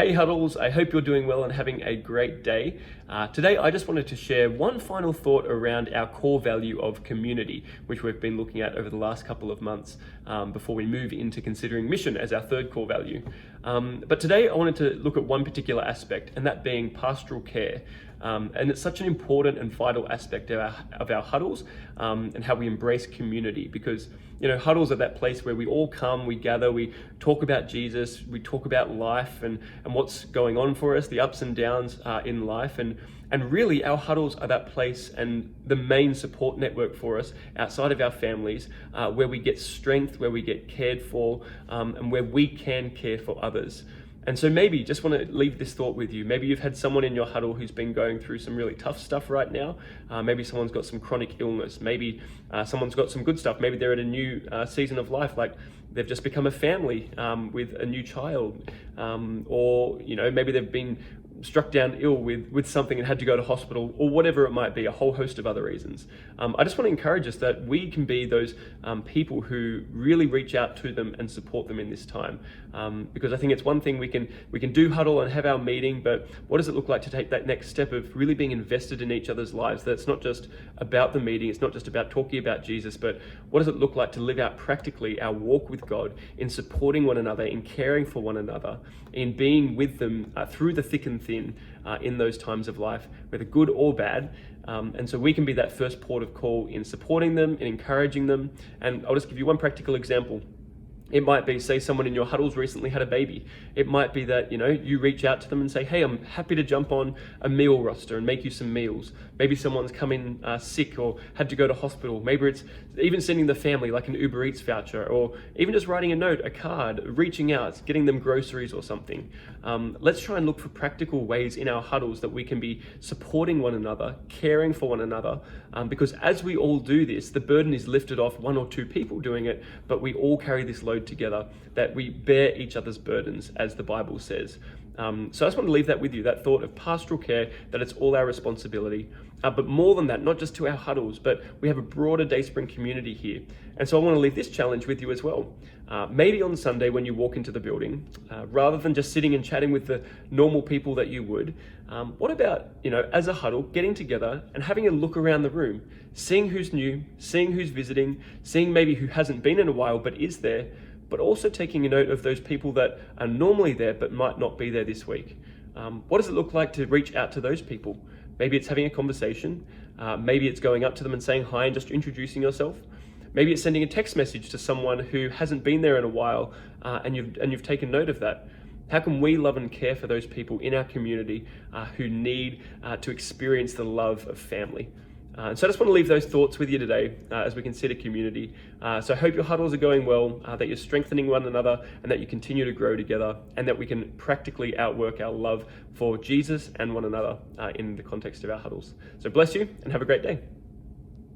Hey Huddles, I hope you're doing well and having a great day. Today I just wanted to share one final thought around our core value of community, which we've been looking at over the last couple of months before we move into considering mission as our third core value. But today I wanted to look at one particular aspect, and that being pastoral care. And it's such an important and vital aspect of our huddles and how we embrace community, because huddles are that place where we all come, we gather, we talk about Jesus, we talk about life and what's going on for us, the ups and downs in life, and really our huddles are that place and the main support network for us outside of our families, where we get strength, where we get cared for, and where we can care for others. And so maybe just want to leave this thought with you. Maybe you've had someone in your huddle who's been going through some really tough stuff right now. Maybe someone's got some chronic illness. Maybe someone's got some good stuff. Maybe they're at a new season of life, like they've just become a family with a new child. Or maybe they've been struck down ill with something and had to go to hospital, or whatever it might be, a whole host of other reasons. I just want to encourage us that we can be those people who really reach out to them and support them in this time. Because I think it's one thing we can do huddle and have our meeting, but what does it look like to take that next step of really being invested in each other's lives? That's not just about the meeting, it's not just about talking about Jesus, but what does it look like to live out practically our walk with God in supporting one another, in caring for one another, in being with them through the thick and thin in those times of life, whether good or bad. And so we can be that first port of call in supporting them, in encouraging them. And I'll just give you one practical example. It might be, say someone in your huddles recently had a baby. It might be that, you reach out to them and say, hey, I'm happy to jump on a meal roster and make you some meals. Maybe someone's come in sick or had to go to hospital. Maybe it's even sending the family like an Uber Eats voucher, or even just writing a note, a card, reaching out, getting them groceries or something. Let's try and look for practical ways in our huddles that we can be supporting one another, caring for one another, because as we all do this, the burden is lifted off one or two people doing it, but we all carry this load together, that we bear each other's burdens, as the Bible says. So I just want to leave that with you, that thought of pastoral care, that it's all our responsibility. But more than that, not just to our huddles, but we have a broader Dayspring community here. And so I want to leave this challenge with you as well. Maybe on Sunday when you walk into the building, rather than just sitting and chatting with the normal people that you would, what about, as a huddle, getting together and having a look around the room, seeing who's new, seeing who's visiting, seeing maybe who hasn't been in a while but is there, but also taking a note of those people that are normally there but might not be there this week. What does it look like to reach out to those people? Maybe it's having a conversation. Maybe it's going up to them and saying hi and just introducing yourself. Maybe it's sending a text message to someone who hasn't been there in a while, and you've taken note of that. How can we love and care for those people in our community who need to experience the love of family? So I just want to leave those thoughts with you today as we consider community. So I hope your huddles are going well, that you're strengthening one another, and that you continue to grow together, and that we can practically outwork our love for Jesus and one another in the context of our huddles. So bless you and have a great day.